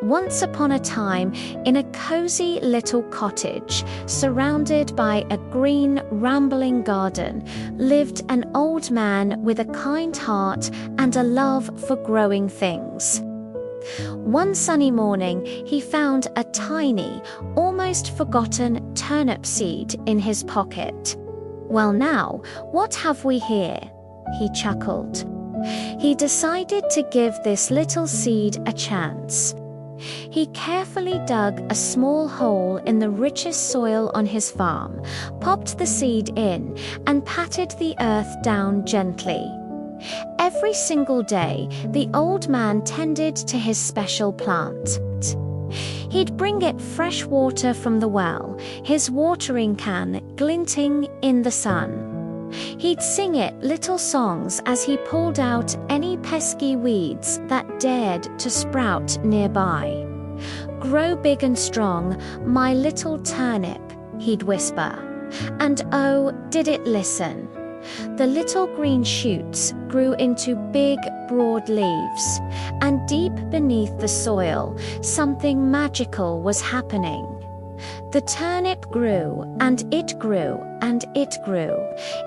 Once upon a time, in a cozy little cottage, surrounded by a green, rambling garden, lived an old man with a kind heart and a love for growing things. One sunny morning, he found a tiny, almost forgotten turnip seed in his pocket. "Well now, what have we here?" he chuckled. He decided to give this little seed a chance. He carefully dug a small hole in the richest soil on his farm, popped the seed in, and patted the earth down gently. Every single day, the old man tended to his special plant. He'd bring it fresh water from the well, his watering can glinting in the sun. He'd sing it little songs as he pulled out any pesky weeds that dared to sprout nearby. "Grow big and strong, my little turnip," he'd whisper. And oh, did it listen. The little green shoots grew into big, broad leaves, and deep beneath the soil, something magical was happening. The turnip grew, and it grew, and it grew.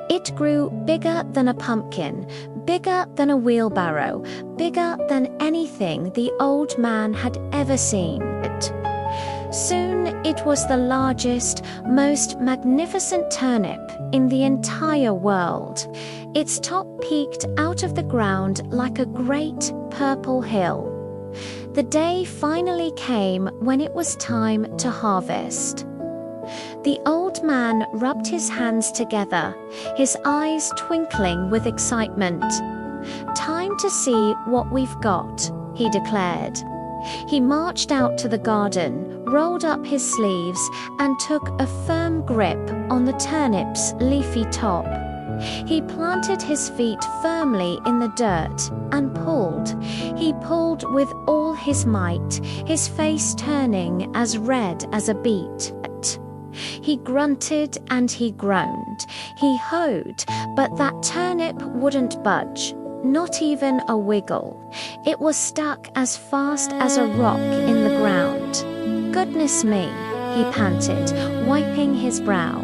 It grew bigger than a pumpkin, bigger than a wheelbarrow, bigger than anything the old man had ever seen. Soon it was the largest, most magnificent turnip in the entire world. Its top peeked out of the ground like a great purple hill. The day finally came when it was time to harvest. The old man rubbed his hands together, his eyes twinkling with excitement. "Time to see what we've got," he declared. He marched out to the garden, rolled up his sleeves, and took a firm grip on the turnip's leafy top. He planted his feet firmly in the dirt and pulled. He pulled with all his might, his face turning as red as a beet. He grunted and he groaned. He hoed, but that turnip wouldn't budge. Not even a wiggle. It was stuck as fast as a rock in the ground. "Goodness me," he panted, wiping his brow.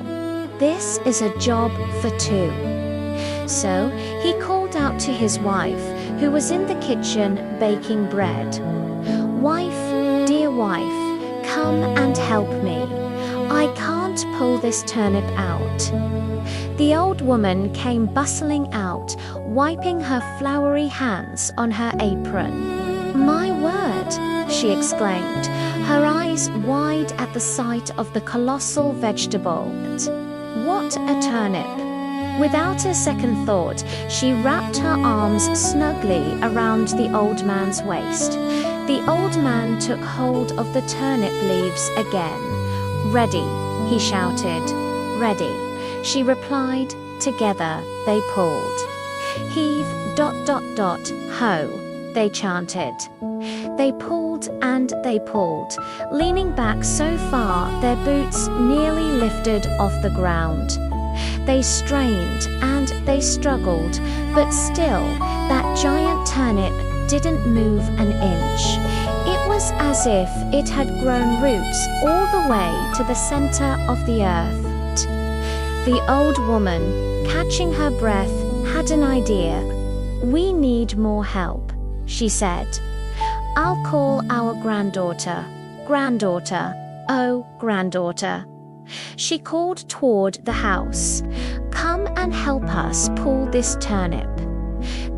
"This is a job for two." So he called out to his wife, who was in the kitchen baking bread. "Wife, dear wife, come and help me. I can't pull this turnip out." The old woman came bustling out, wiping her floury hands on her apron. "My word," she exclaimed, her eyes wide at the sight of the colossal vegetable. "What a turnip!" Without a second thought, she wrapped her arms snugly around the old man's waist. The old man took hold of the turnip leaves again. "Ready," he shouted. "Ready," she replied. Together they pulled. "Heave, ... ho," they chanted. They pulled and they pulled, leaning back so far their boots nearly lifted off the ground. They strained and they struggled, but still, that giant turnip didn't move an inch. It was as if it had grown roots all the way to the center of the earth. The old woman, catching her breath, had an idea. "We need more help," she said. "I'll call our granddaughter. Granddaughter, oh, granddaughter." She called toward the house. "Come and help us pull this turnip."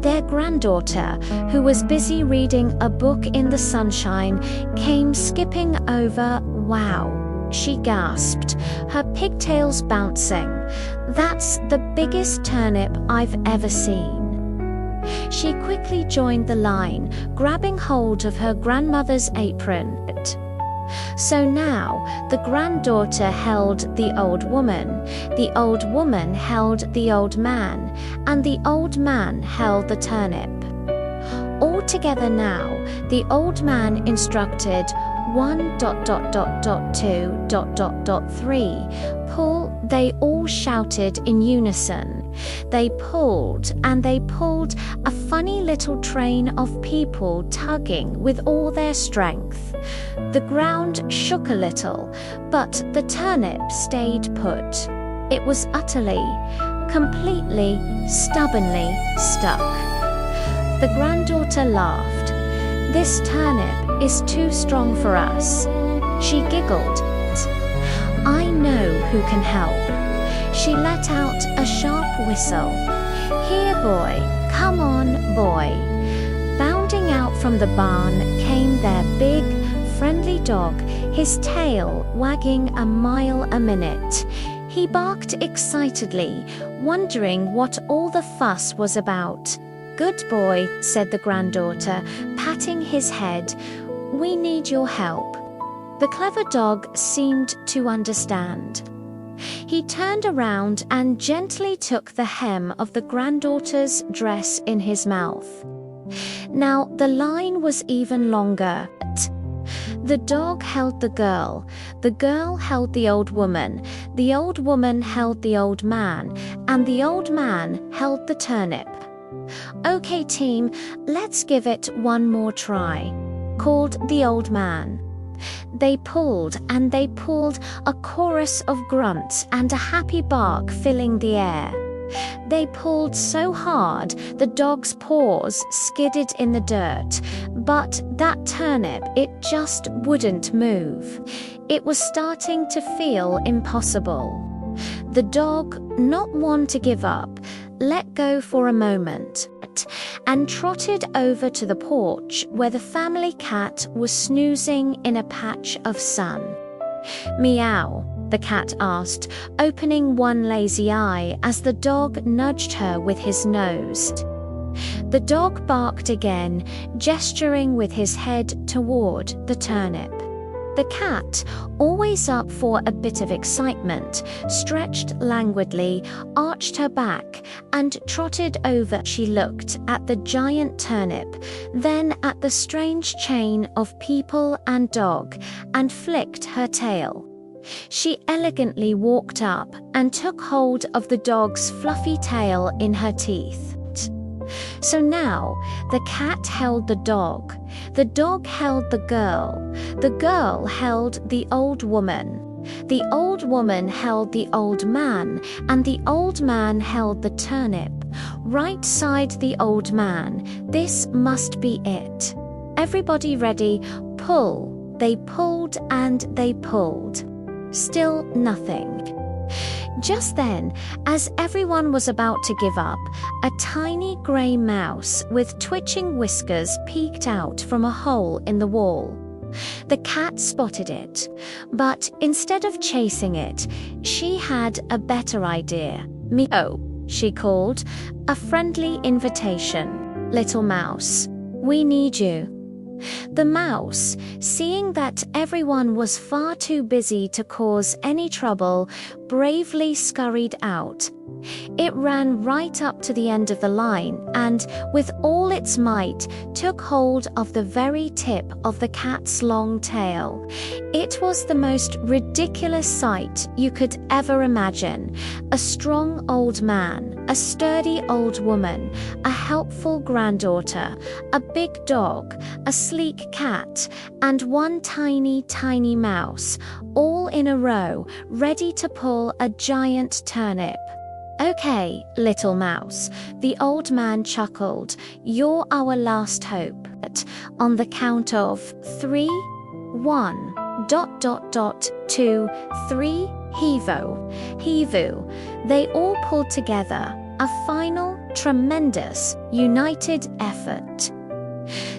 Their granddaughter, who was busy reading a book in the sunshine, came skipping over. "Wow," she gasped, her pigtails bouncing. "That's the biggest turnip I've ever seen." She quickly joined the line, grabbing hold of her grandmother's apron. So now, the granddaughter held the old woman held the old man, and the old man held the turnip. All together now, the old man instructed, 1 2 3. Pull, they all shouted in unison. They pulled, and they pulled, a funny little train of people tugging with all their strength. The ground shook a little, but the turnip stayed put. It was utterly, completely, stubbornly stuck. The granddaughter laughed. "This turnip is too strong for us." She giggled. "I know who can help." She let out a sharp whistle. "Here, boy, come on, boy." Bounding out from the barn came their big, friendly dog, his tail wagging a mile a minute. He barked excitedly, wondering what all the fuss was about. "Good boy," said the granddaughter, patting his head. "We need your help." The clever dog seemed to understand. He turned around and gently took the hem of the granddaughter's dress in his mouth. Now the line was even longer. The dog held the girl held the old woman held the old man, and the old man held the turnip. "Okay, team, let's give it one more try," called the old man. They pulled and they pulled, a chorus of grunts and a happy bark filling the air. They pulled so hard the dog's paws skidded in the dirt, but that turnip, it just wouldn't move. It was starting to feel impossible. The dog, not one to give up, let go for a moment and trotted over to the porch where the family cat was snoozing in a patch of sun. "Meow," the cat asked, opening one lazy eye as the dog nudged her with his nose. The dog barked again, gesturing with his head toward the turnip. The cat, always up for a bit of excitement, stretched languidly, arched her back, and trotted over. She looked at the giant turnip, then at the strange chain of people and dog, and flicked her tail. She elegantly walked up and took hold of the dog's fluffy tail in her teeth. So now the cat held the dog held the girl held the old woman held the old man, and the old man held the turnip. Right side the old man, this must be it. Everybody ready, pull. They pulled and they pulled. Still nothing. Just then, as everyone was about to give up, a tiny grey mouse with twitching whiskers peeked out from a hole in the wall. The cat spotted it, but instead of chasing it, she had a better idea. "Meow," she called, a friendly invitation. "Little mouse, we need you." The mouse, seeing that everyone was far too busy to cause any trouble, bravely scurried out. It ran right up to the end of the line and, with all its might, took hold of the very tip of the cat's long tail. It was the most ridiculous sight you could ever imagine. A strong old man, a sturdy old woman, a helpful granddaughter, a big dog, a sleek cat, and one tiny, tiny mouse, all in a row, ready to pull a giant turnip. "Okay, little mouse," the old man chuckled, "you're our last hope. On the count of 3, 1, ... 2, 3, heave-o, heave-o." They all pulled together, a final, tremendous, united effort.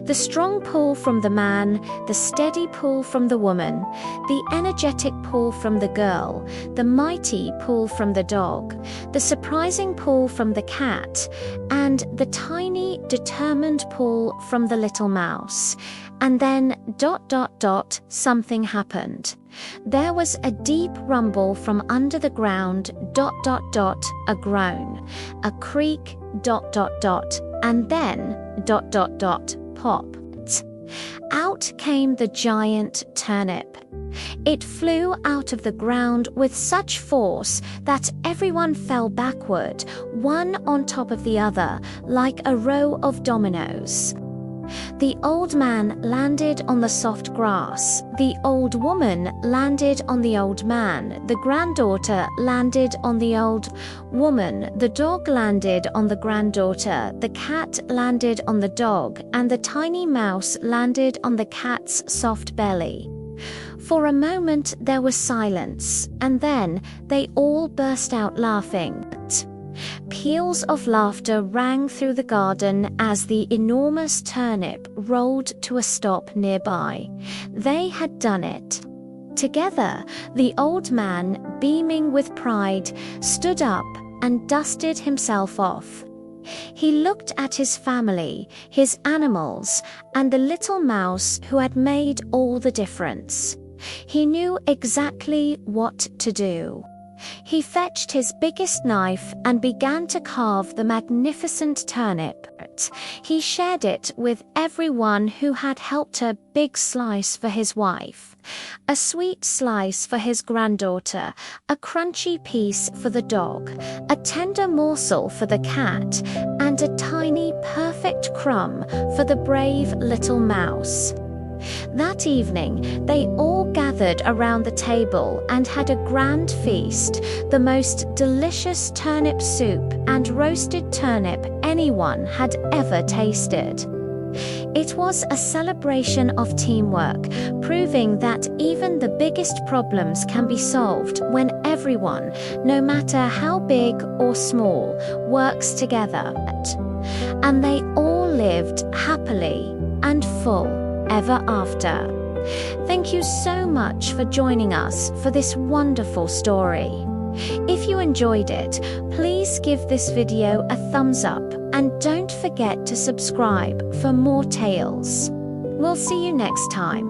The strong pull from the man, the steady pull from the woman, the energetic pull from the girl, the mighty pull from the dog, the surprising pull from the cat, and the tiny, determined pull from the little mouse. And then ... something happened. There was a deep rumble from under the ground ... a groan, a creak ... and then ... pop. Out came the giant turnip. It flew out of the ground with such force that everyone fell backward, one on top of the other, like a row of dominoes. The old man landed on the soft grass, the old woman landed on the old man, the granddaughter landed on the old woman, the dog landed on the granddaughter, the cat landed on the dog, and the tiny mouse landed on the cat's soft belly. For a moment there was silence, and then they all burst out laughing. Peals of laughter rang through the garden as the enormous turnip rolled to a stop nearby. They had done it. Together, the old man, beaming with pride, stood up and dusted himself off. He looked at his family, his animals, and the little mouse who had made all the difference. He knew exactly what to do. He fetched his biggest knife and began to carve the magnificent turnip. He shared it with everyone who had helped, a big slice for his wife, a sweet slice for his granddaughter, a crunchy piece for the dog, a tender morsel for the cat, and a tiny, perfect crumb for the brave little mouse. That evening, they all gathered around the table and had a grand feast, the most delicious turnip soup and roasted turnip anyone had ever tasted. It was a celebration of teamwork, proving that even the biggest problems can be solved when everyone, no matter how big or small, works together. And they all lived happily and full ever after. Thank you so much for joining us for this wonderful story. If you enjoyed it, please give this video a thumbs up and don't forget to subscribe for more tales. We'll see you next time.